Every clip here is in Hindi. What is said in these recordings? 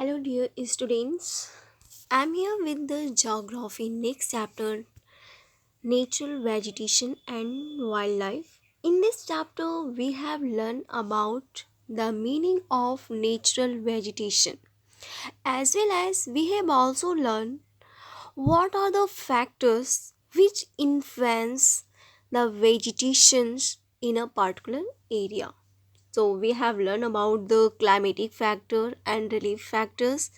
Hello, dear students. I'm here with the geography next chapter natural vegetation and wildlife. In this chapter, we have learned about the meaning of natural vegetation as well as we have also learned what are the factors which influence the vegetations in a particular area. So, we have learned about the climatic factor and relief factors,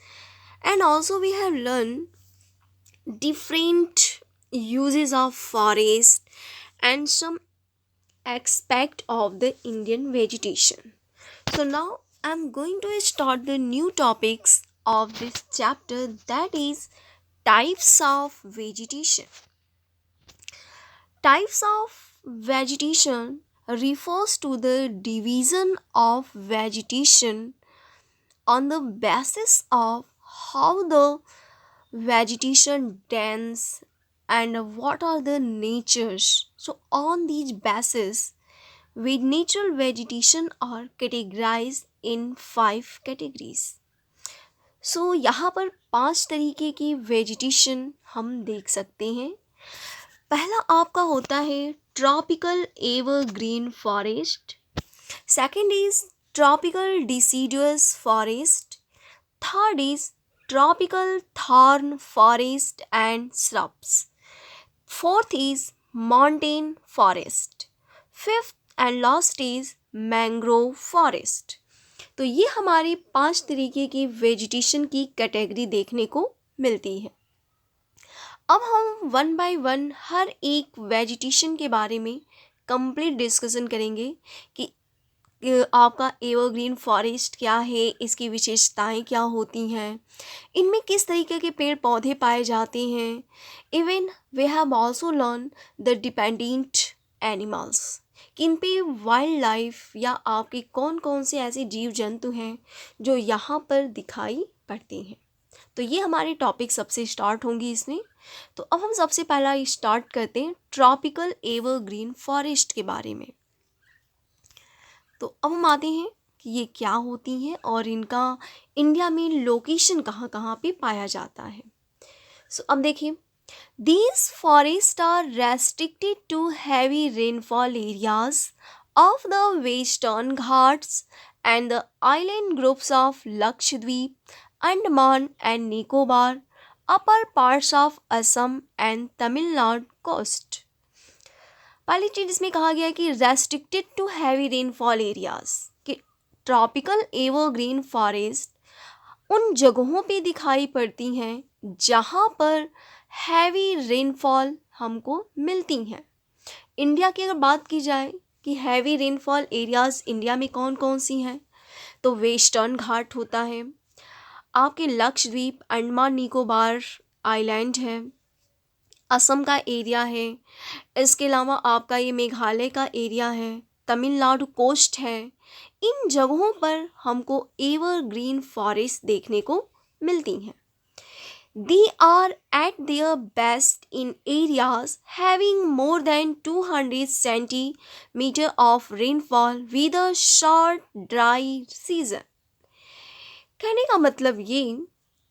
and also we have learned different uses of forest and some aspect of the Indian vegetation. So now I'm going to start the new topics of this chapter, that is types of vegetation. Types of vegetation refers to the division of vegetation on the basis of how the vegetation dense and what are the natures. So on these basis with natural vegetation are categorized in 5 categories. So यहाँ पर 5 तरीके की वेजिटेशन हम देख सकते हैं. पहला आपका होता है tropical evergreen forest. Second is tropical deciduous forest. Third is tropical thorn forest and shrubs. Fourth is mountain forest. Fifth and last is mangrove forest. तो ये हमारी 5 तरीके की वेजिटेशन की कैटेगरी देखने को मिलती है. अब हम वन बाय वन हर एक वेजिटेशन के बारे में कंप्लीट डिस्कशन करेंगे कि आपका एवरग्रीन फॉरेस्ट क्या है, इसकी विशेषताएं क्या होती हैं, इनमें किस तरीके के पेड़ पौधे पाए जाते हैं. Even we have also learn the dependent animals कि इन पे वाइल्ड लाइफ या आपके कौन कौन से ऐसे जीव जंतु हैं जो यहाँ पर दिखाई पड़ते हैं. तो ये हमारे टॉपिक सबसे स्टार्ट होंगी इसमें. तो अब हम सबसे पहला स्टार्ट करते हैं ट्रॉपिकल एवरग्रीन फॉरेस्ट के बारे में. तो अब हम आते हैं कि ये क्या होती हैं और इनका इंडिया में लोकेशन कहाँ कहाँ पे पाया जाता है. सो अब देखिए, these forests are restricted to heavy rainfall areas of the Western Ghats and the island groups of Lakshadweep, Andaman and Nicobar, upper parts of Assam and Tamil Nadu coast. पहली चीज इसमें कहा गया है कि restricted to heavy rainfall areas, कि ट्रॉपिकल एवरग्रीन फॉरेस्ट उन जगहों पे दिखाई पड़ती हैं जहाँ पर हैवी रेनफॉल हमको मिलती हैं. इंडिया की अगर बात की जाए कि हैवी रेनफॉल एरियाज इंडिया में कौन कौन सी हैं, तो वेस्टर्न घाट होता है, आपके लक्षद्वीप अंडमान निकोबार आइलैंड है, असम का एरिया है, इसके अलावा आपका ये मेघालय का एरिया है, तमिलनाडु कोस्ट है. इन जगहों पर हमको एवरग्रीन फॉरेस्ट देखने को मिलती हैं. They are at their best in areas having more than 200 centimetre of rainfall with a short dry season. कहने का मतलब ये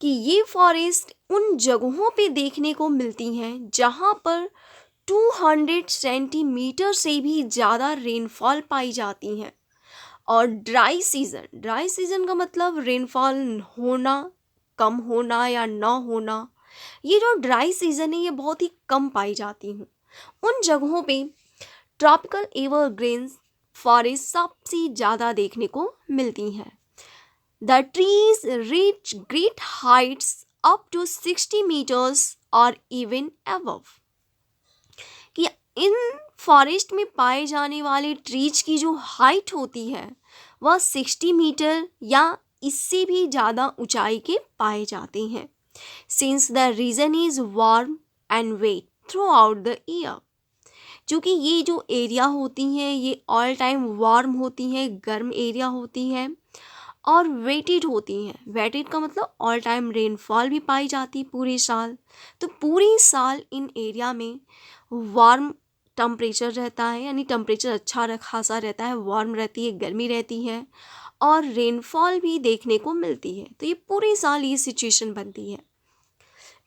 कि ये फॉरेस्ट उन जगहों पे देखने को मिलती हैं जहाँ पर 200 सेंटीमीटर से भी ज़्यादा रेनफॉल पाई जाती हैं. और ड्राई सीज़न का मतलब रेनफॉल होना, कम होना या ना होना. ये जो ड्राई सीज़न है ये बहुत ही कम पाई जाती हूँ. उन जगहों पे ट्रॉपिकल एवरग्रीन फॉरेस्ट सबसे ज़्यादा देखने को मिलती हैं. The trees reach great heights up to 60 meters or even above. कि इन फॉरेस्ट में पाए जाने वाले ट्रीज की जो हाइट होती है वह 60 मीटर या इससे भी ज़्यादा ऊंचाई के पाए जाते हैं. Since the region is warm and wet throughout the year. क्योंकि ये जो एरिया होती हैं ये ऑल टाइम वार्म होती हैं, गर्म एरिया होती हैं और वेटेड होती हैं. वेटेड का मतलब ऑल टाइम रेनफॉल भी पाई जाती है पूरे साल. तो पूरे साल इन एरिया में वार्म टेम्परेचर रहता है, यानी टेम्परेचर अच्छा खासा रहता है, वार्म रहती है, गर्मी रहती है. और रेनफॉल भी देखने को मिलती है। तो ये पूरे साल ये सिचुएशन बनती है।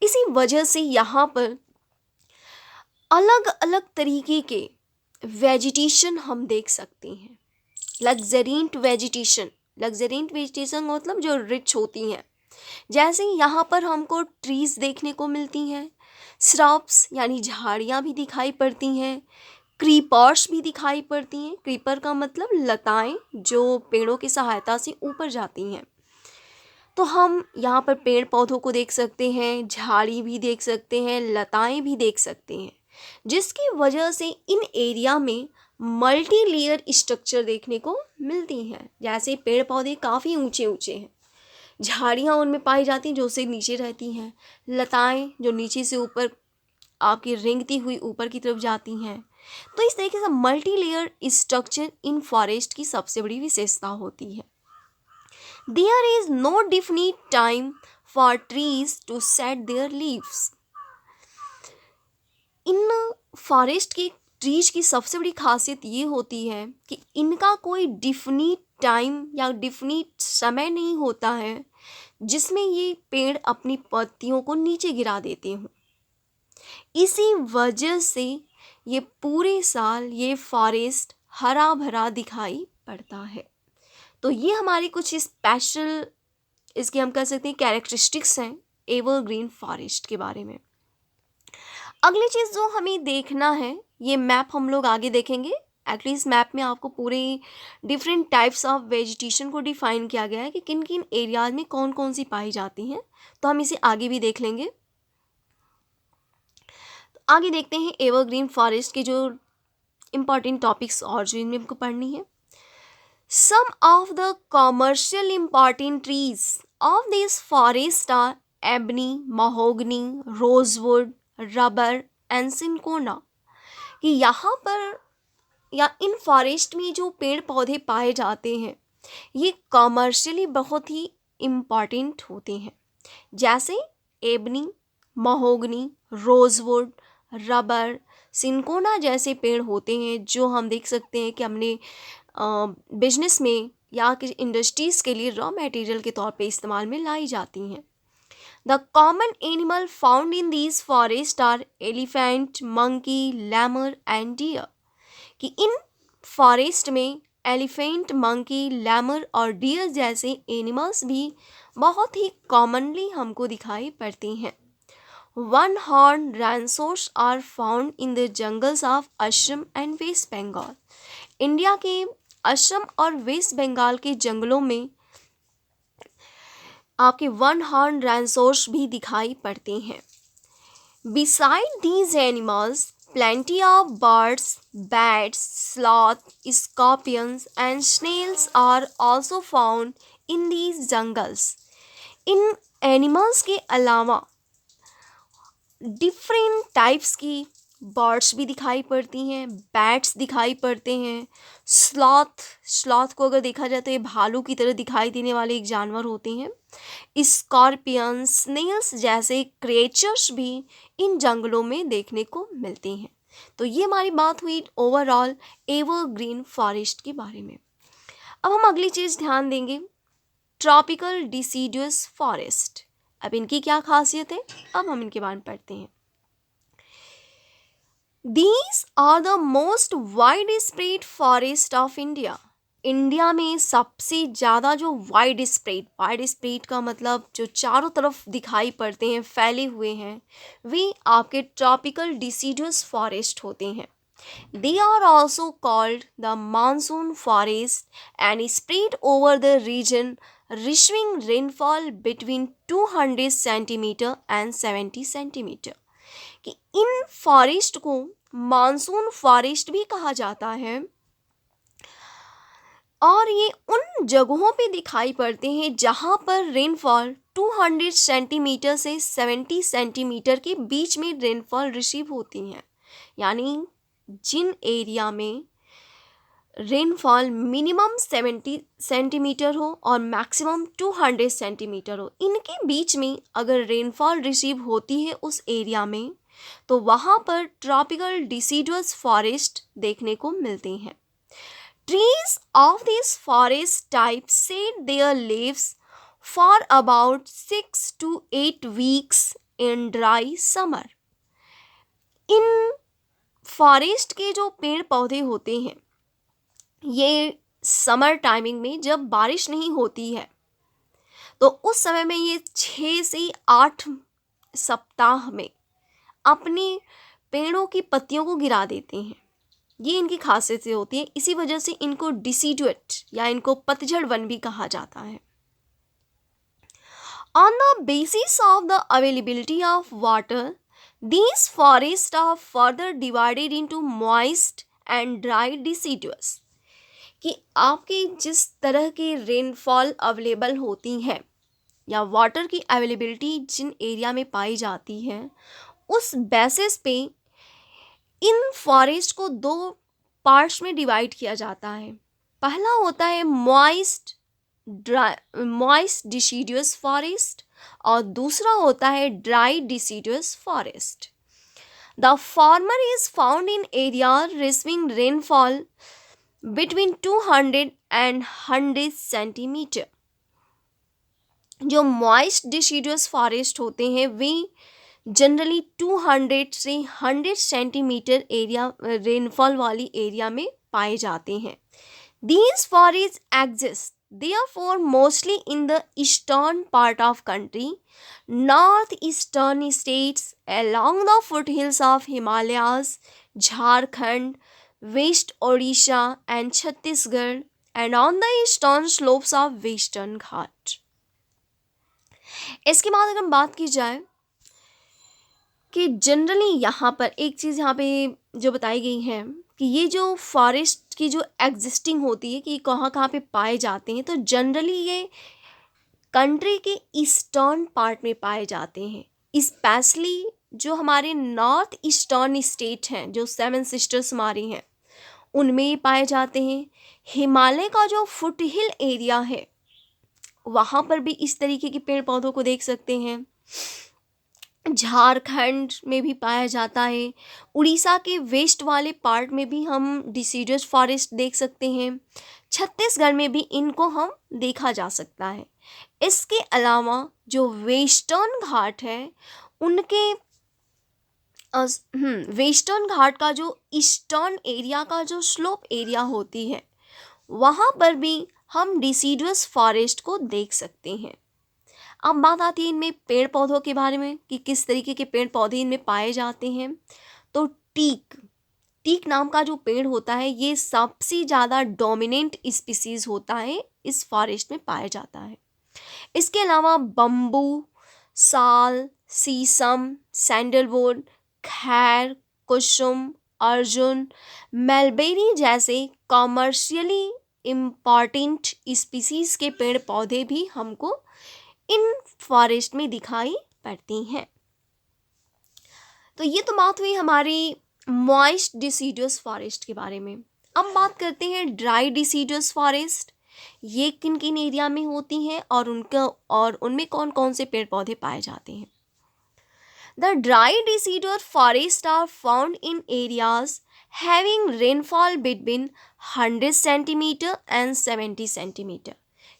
इसी वजह से यहाँ पर अलग अलग तरीके के वेजिटेशन हम देख सकते हैं। लग्जरिएंट वेजिटेशन मतलब जो रिच होती हैं। जैसे यहाँ पर हमको ट्रीज देखने को मिलती हैं, श्रब्स यानी झाड़ियाँ भी दिखाई पड़ती हैं, क्रीपर्स भी दिखाई पड़ती हैं। क्रीपर का मतलब लताएं जो पेड़ों की सहायता से ऊपर जाती हैं। तो हम यहाँ पर पेड़ पौधों को देख सकते हैं, झाड़ी भी देख सकते हैं, लताएं भी देख सकते हैं, जिसकी वजह से इन एरिया में मल्टी लेयर स्ट्रक्चर देखने को मिलती हैं। जैसे पेड़ पौधे काफ़ी ऊंचे ऊंचे हैं, झाड़ियाँ उनमें पाई जाती हैं जो से नीचे रहती हैं, लताएं जो नीचे से ऊपर आपकी रेंगती हुई ऊपर की तरफ जाती हैं। तो इस तरीके से मल्टी लेयर स्ट्रक्चर इन फॉरेस्ट की सबसे बड़ी विशेषता होती है। There is no definite time for trees to set their leaves. इन फॉरेस्ट की ट्रीज की सबसे बड़ी खासियत ये होती है कि इनका कोई डिफिनिट टाइम या डिफिनिट समय नहीं होता है जिसमें ये पेड़ अपनी पत्तियों को नीचे गिरा देते हों। इसी वजह से ये पूरे साल ये फॉरेस्ट हरा भरा दिखाई पड़ता है। तो ये हमारी कुछ स्पेशल इसके हम कह सकते हैं कैरेक्टरिस्टिक्स हैं एवरग्रीन फॉरेस्ट के बारे में। अगली चीज़ जो हमें देखना है, ये मैप हम लोग आगे देखेंगे। एक्चुअली इस मैप में आपको पूरे डिफरेंट टाइप्स ऑफ वेजिटेशन को डिफाइन किया गया है कि किन किन एरियाज में कौन कौन सी पाई जाती हैं। तो हम इसे आगे भी देख लेंगे। तो आगे देखते हैं एवरग्रीन फॉरेस्ट के जो इम्पॉर्टेंट टॉपिक्स और जो इनमें हमको पढ़नी है। Some of the commercial important trees of this forest are ebony, mahogany, rosewood, rubber and cinchona. कि यहाँ पर या इन फॉरेस्ट में जो पेड़ पौधे पाए जाते हैं ये कॉमर्शियली बहुत ही इम्पॉर्टेंट होते हैं। जैसे ebony, mahogany, rosewood, rubber, cinchona जैसे पेड़ होते हैं जो हम देख सकते हैं कि हमने बिजनेस में या किसी इंडस्ट्रीज़ के लिए रॉ मटेरियल के तौर पे इस्तेमाल में लाई जाती हैं। The common animal found in these forest are elephant, monkey, lemur and deer. कि इन फॉरेस्ट में एलिफेंट, मंकी, लैमर और डियर जैसे एनिमल्स भी बहुत ही कॉमनली हमको दिखाई पड़ती हैं। One horn dinosaurs are found in the jungles of Assam and West Bengal. India के असम और वेस्ट बंगाल के जंगलों में आपके वन हॉर्न डायनासोर्स भी दिखाई पड़ते हैं। Beside these animals plenty of birds, bats, sloth, scorpions and snails are also found in these jungles. In animals के अलावा डिफरेंट टाइप्स की बर्ड्स भी दिखाई पड़ती हैं, बैट्स दिखाई पड़ते हैं, स्लॉथ को अगर देखा जाए तो ये भालू की तरह दिखाई देने वाले एक जानवर होते हैं, स्कॉर्पियन, स्नेल्स जैसे क्रिएचर्स भी इन जंगलों में देखने को मिलते हैं। तो ये हमारी बात हुई ओवरऑल एवरग्रीन फॉरेस्ट के बारे में। अब हम अगली चीज़ ध्यान देंगे, ट्रॉपिकल डिसीडुअस फॉरेस्ट। अब इनकी क्या खासियत है, अब हम इनके बारे में पढ़ते हैं। These are the most widespread forest of India. India में सबसे ज़्यादा जो वाइड स्प्रेड का मतलब जो चारों तरफ दिखाई पड़ते हैं, फैले हुए हैं, वे आपके ट्रॉपिकल डिसीडुअस फॉरेस्ट होते हैं। They are also called the monsoon forest and spread over the region, receiving rainfall between 200 centimeter and 70 centimeter. कि इन फॉरेस्ट को मानसून फॉरेस्ट भी कहा जाता है और ये उन जगहों पे दिखाई पड़ते हैं जहाँ पर रेनफॉल 200 सेंटीमीटर से 70 सेंटीमीटर के बीच में रेनफॉल रिसीव होती हैं। यानी जिन एरिया में रेनफॉल मिनिमम 70 सेंटीमीटर हो और मैक्सिमम 200 सेंटीमीटर हो, इनके बीच में अगर रेनफॉल रिसीव होती है उस एरिया में, तो वहाँ पर ट्रॉपिकल डिसीडुअस फॉरेस्ट देखने को मिलते हैं। Trees of this forest type shed their leaves for about 6 to 8 weeks in dry summer. In forest के जो पेड़ पौधे होते हैं ये समर टाइमिंग में जब बारिश नहीं होती है तो उस समय में ये 6 से 8 सप्ताह में अपनी पेड़ों की पत्तियों को गिरा देते हैं। ये इनकी खासियत से होती है, इसी वजह से इनको डिसीडुएट या इनको पतझड़ वन भी कहा जाता है। On the basis of the availability of water these forests are further divided into moist and dry deciduous कि आपके जिस तरह के रेनफॉल अवेलेबल होती हैं या वाटर की अवेलेबिलिटी जिन एरिया में पाई जाती है उस बेसिस पे इन फॉरेस्ट को 2 पार्ट्स में डिवाइड किया जाता है। पहला होता है मॉइस्ट डिसीडुअस फॉरेस्ट और दूसरा होता है dry deciduous forest. The former is found in area receiving rainfall between 200 and 100 centimetre. जो मॉइस्ट डिसीडुअस फॉरेस्ट होते हैं वे जनरली 200 से 100 सेंटीमीटर एरिया रेनफॉल वाली एरिया में पाए जाते हैं। These forest exist therefore mostly in the eastern part of country, northeastern states along the foothills of Himalayas, Jharkhand, West Odisha and Chhattisgarh and on the eastern slopes of Western Ghat। इसके बाद अगर हम बात की जाए कि जनरली यहाँ पर एक चीज़ यहाँ पे जो बताई गई है कि ये जो फॉरेस्ट की जो एग्जिस्टिंग होती है कि कहाँ कहाँ पे पाए जाते हैं तो जनरली ये कंट्री के ईस्टर्न पार्ट में पाए जाते हैं। स्पेशली जो हमारे नॉर्थ ईस्टर्न स्टेट हैं जो 7 सिस्टर्स हमारी हैं उनमें ये पाए जाते हैं। हिमालय का जो फुट हिल एरिया है वहाँ पर भी इस तरीके के पेड़ पौधों को देख सकते हैं। झारखंड में भी पाया जाता है। उड़ीसा के वेस्ट वाले पार्ट में भी हम डिसीडुअस फॉरेस्ट देख सकते हैं। छत्तीसगढ़ में भी इनको हम देखा जा सकता है। इसके अलावा जो वेस्टर्न घाट है उनके वेस्टर्न घाट का जो ईस्टर्न एरिया का जो स्लोप एरिया होती है वहाँ पर भी हम डिसीडुअस फॉरेस्ट को देख सकते हैं। अब बात आती है इनमें पेड़ पौधों के बारे में कि किस तरीके के पेड़ पौधे इनमें पाए जाते हैं। तो टीक नाम का जो पेड़ होता है ये सबसे ज़्यादा डोमिनेंट स्पीसीज होता है, इस फॉरेस्ट में पाया जाता है। इसके अलावा बम्बू, साल, शीशम, सैंडलवुड, खैर, कुसुम, अर्जुन, मलबेरी जैसे कॉमर्शियली इम्पॉर्टेंट स्पीसीज के पेड़ पौधे भी हमको इन फॉरेस्ट में दिखाई पड़ती हैं। तो ये तो बात हुई हमारी मॉइस्ट डिसीडुअस फॉरेस्ट के बारे में। अब बात करते हैं ड्राई डिसीडुअस फॉरेस्ट। ये किन किन एरिया में होती हैं और उनमें कौन कौन से पेड़ पौधे पाए जाते हैं। The dry deciduous forest are found in areas having rainfall between 100 centimetre and 70 centimetre.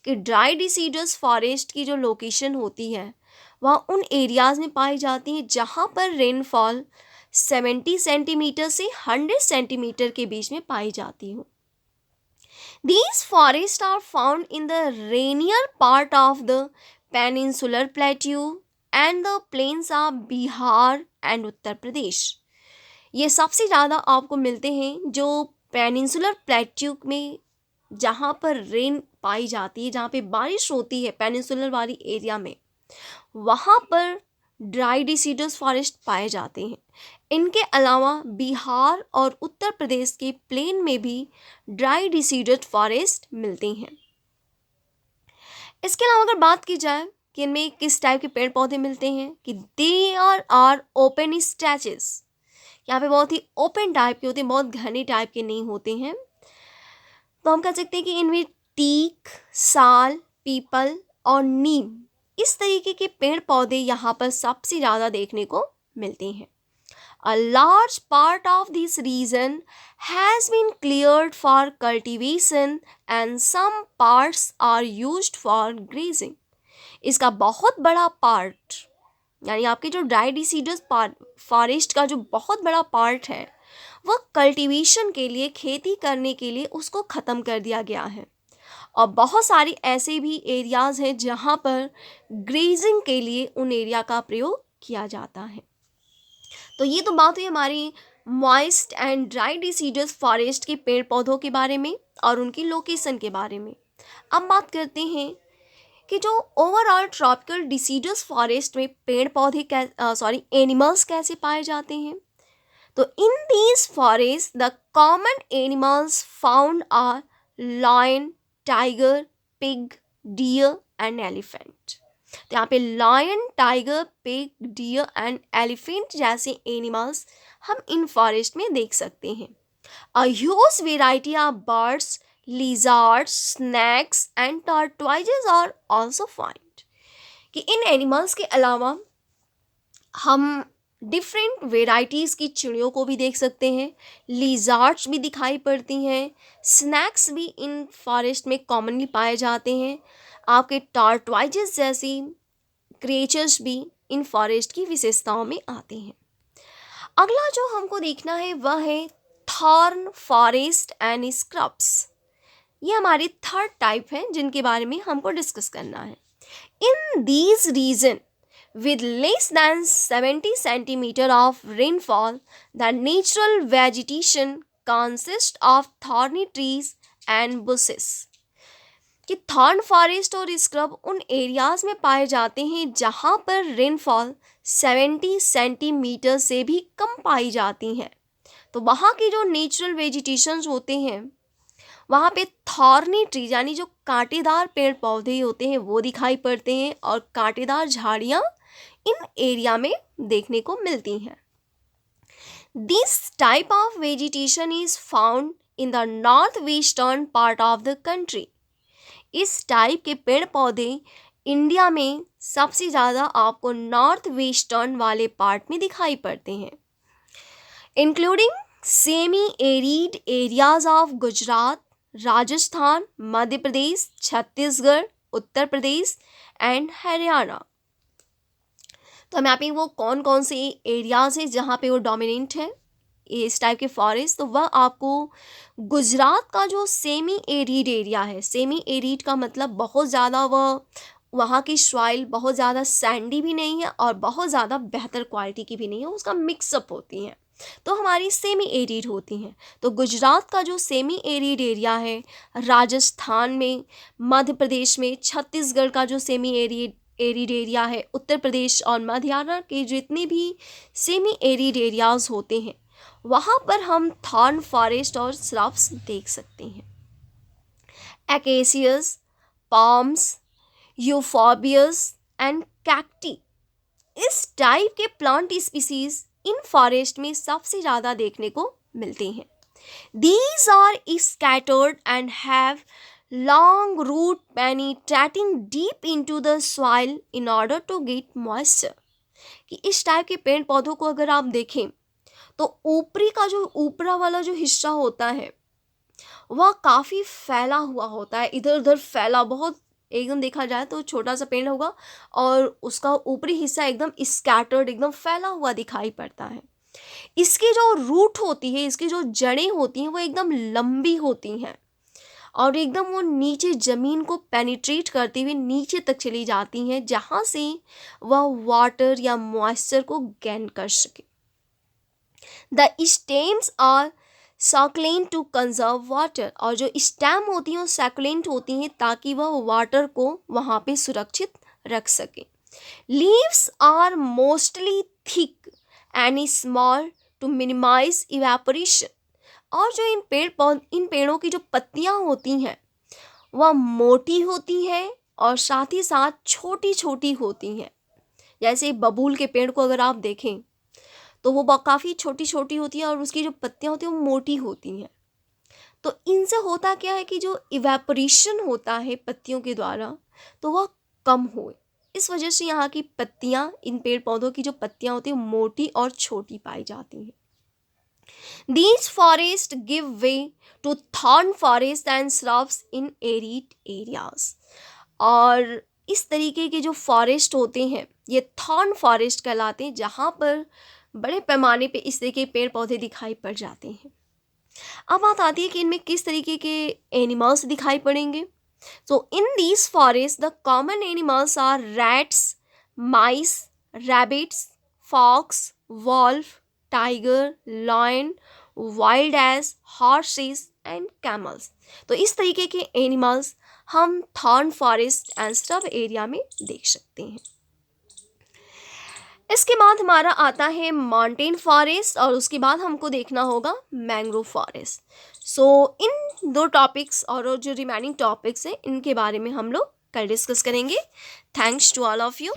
कि ड्राई डिसीडुअस फॉरेस्ट की जो लोकेशन होती है वह उन एरियाज़ में पाई जाती है जहाँ पर रेनफॉल 70 सेंटीमीटर से 100 सेंटीमीटर के बीच में पाई जाती हो। These forests are found in the rainier part of the peninsular plateau and the plains of Bihar and Uttar Pradesh. ये सबसे ज़्यादा आपको मिलते हैं जो पेनिनसुलर प्लेट्यू में जहाँ पर रेन पाई जाती है, जहाँ पे बारिश होती है पेनिनसुलर वाली एरिया में, वहाँ पर ड्राई डिसीडुअस फॉरेस्ट पाए जाते हैं। इनके अलावा बिहार और उत्तर प्रदेश के प्लेन में भी ड्राई डिसीडुअस फॉरेस्ट मिलते हैं। इसके अलावा अगर बात की जाए कि इनमें किस टाइप के पेड़ पौधे मिलते हैं कि दे आर ओपन स्ट्रेचेस। यहाँ पे बहुत ही ओपन टाइप के होते हैं, बहुत घने टाइप के नहीं होते हैं। तो हम कह सकते हैं कि इनमें टीक, साल, पीपल और नीम इस तरीके के पेड़ पौधे यहाँ पर सबसे ज़्यादा देखने को मिलते हैं। A large part of this region has been cleared for cultivation and some parts are used for grazing. इसका बहुत बड़ा पार्ट, यानी आपके जो ड्राई डिसीडस फॉरेस्ट का जो बहुत बड़ा पार्ट है वह कल्टीवेशन के लिए, खेती करने के लिए उसको ख़त्म कर दिया गया है। और बहुत सारे ऐसे भी एरियाज़ हैं जहाँ पर ग्रेजिंग के लिए उन एरिया का प्रयोग किया जाता है। तो ये तो बात हुई हमारी मॉइस्ट एंड ड्राई डिसीडस फॉरेस्ट के पेड़ पौधों के बारे में और उनकी लोकेशन के बारे में। अब बात करते हैं कि जो ओवरऑल ट्रॉपिकल डिसीडस फॉरेस्ट में पेड़ पौधे एनिमल्स कैसे पाए जाते हैं। तो in these forest the common animals found are lion, tiger, pig, deer and elephant. तो यहाँ पे lion, tiger, pig, deer and elephant जैसे एनिमल्स हम इन फॉरेस्ट में देख सकते हैं। A huge variety of birds, lizards, snakes and tortoises are also found। कि इन एनिमल्स के अलावा हम डिफरेंट वेराइटीज़ की चिड़ियों को भी देख सकते हैं, लिजार्ड्स भी दिखाई पड़ती हैं, स्नैक्स भी इन फॉरेस्ट में कॉमनली पाए जाते हैं, आपके टॉर्टोइजेस जैसी क्रिएचर्स भी इन फॉरेस्ट की विशेषताओं में आते हैं। अगला जो हमको देखना है वह है थॉर्न फॉरेस्ट एंड स्क्रब्स। ये हमारी थर्ड टाइप है जिनके बारे में हमको डिस्कस करना है। In these region with less than 70 centimeter of rainfall, the natural vegetation consists of thorny trees and bushes। कि थॉर्न फॉरेस्ट और स्क्रब उन एरियाज़ में पाए जाते हैं जहाँ पर रेनफॉल 70 सेंटीमीटर से भी कम पाई जाती हैं। तो वहाँ की जो नेचुरल वेजिटेशंस होते हैं वहाँ पे थॉर्नी ट्रीज यानी जो कांटेदार पेड़ पौधे होते हैं वो दिखाई पड़ते हैं और कांटेदार झाड़ियाँ इन एरिया में देखने को मिलती हैं। This type of vegetation is found in the north western part of the country. इस टाइप के पेड़ पौधे इंडिया में सबसे ज़्यादा आपको नॉर्थ वेस्टर्न वाले पार्ट में दिखाई पड़ते हैं, including semi arid areas of Gujarat, Rajasthan, Madhya Pradesh, Chhattisgarh, Uttar Pradesh and Haryana. तो हम यहाँ पे वो कौन कौन से एरियाज़ हैं जहाँ पे वो डोमिनेंट है इस टाइप के फॉरेस्ट, तो वह आपको गुजरात का जो सेमी एरिड एरिया है, सेमी एरिड का मतलब बहुत ज़्यादा वहाँ की सॉइल बहुत ज़्यादा सैंडी भी नहीं है और बहुत ज़्यादा बेहतर क्वालिटी की भी नहीं है, उसका मिक्सअप होती हैं, तो हमारी सेमी एरिड होती हैं। तो गुजरात का जो सेमी एरिड एरिया है, राजस्थान में, मध्य प्रदेश में, छत्तीसगढ़ का जो सेमी एरिड एरिया है, उत्तर प्रदेश और मध्यान्ह के जितने भी सेमी एरिड एरियाज़ होते हैं वहाँ पर हम थॉर्न फॉरेस्ट और श्रब्स देख सकते हैं। एकेसियस, पाम्स, यूफोबियस एंड कैक्टी इस टाइप के प्लांट स्पीसीज इन फॉरेस्ट में सबसे ज़्यादा देखने को मिलते हैं। These are scattered and have long root penetrating deep into the soil in order to get moisture। कि इस टाइप के पेड़ पौधों को अगर आप देखें तो ऊपरा वाला जो हिस्सा होता है वह काफ़ी फैला हुआ होता है, इधर उधर फैला, बहुत एकदम देखा जाए तो छोटा सा पेड़ होगा और उसका ऊपरी हिस्सा एकदम स्कैटर्ड, एकदम फैला हुआ दिखाई पड़ता है। इसकी जो रूट होती है, इसकी जो जड़ें होती हैं वो एकदम लंबी होती हैं और एकदम वो नीचे ज़मीन को पेनिट्रेट करते हुए नीचे तक चली जाती हैं जहाँ से वह वाटर या मॉइस्चर को गेन कर सके। The stems are succulent to conserve water, और जो स्टेम होती हैं वो सैकुलेंट होती हैं ताकि वह वाटर को वहाँ पे सुरक्षित रख सके। Leaves are mostly thick and small to minimise evaporation, और जो इन पेड़ों की जो पत्तियाँ होती हैं वह मोटी होती हैं और साथ ही साथ छोटी छोटी होती हैं। जैसे बबूल के पेड़ को अगर आप देखें तो वो काफ़ी छोटी छोटी होती है और उसकी जो पत्तियाँ होती हैं वो मोटी होती हैं। तो इनसे होता क्या है कि जो इवेपोरेशन होता है पत्तियों के द्वारा तो वह कम हो, इस वजह से यहाँ की पत्तियाँ, इन पेड़ पौधों की जो पत्तियाँ होती हैं मोटी और छोटी पाई जाती हैं। These forests give way to thorn forests and shrubs in arid areas. और इस तरीके के जो फॉरेस्ट होते हैं ये थॉर्न फॉरेस्ट कहलाते हैं, जहाँ पर बड़े पैमाने पे इस तरीके के पेड़ पौधे दिखाई पड़ जाते हैं। अब बात आती है कि इनमें किस तरीके के एनिमल्स दिखाई पड़ेंगे। So in these forests the common animals are rats, mice, rabbits, fox, wolf, tiger, lion, wild ass, horses and camels. तो इस तरीके के एनिमल्स हम thorn forest and stub area में देख सकते हैं। इसके बाद हमारा आता है माउंटेन फॉरेस्ट और उसके बाद हमको देखना होगा मैंग्रोव फॉरेस्ट। सो इन दो टॉपिक्स और जो रिमेनिंग टॉपिक्स हैं इनके बारे में हम लोग कल डिस्कस करेंगे। Thanks to all of you.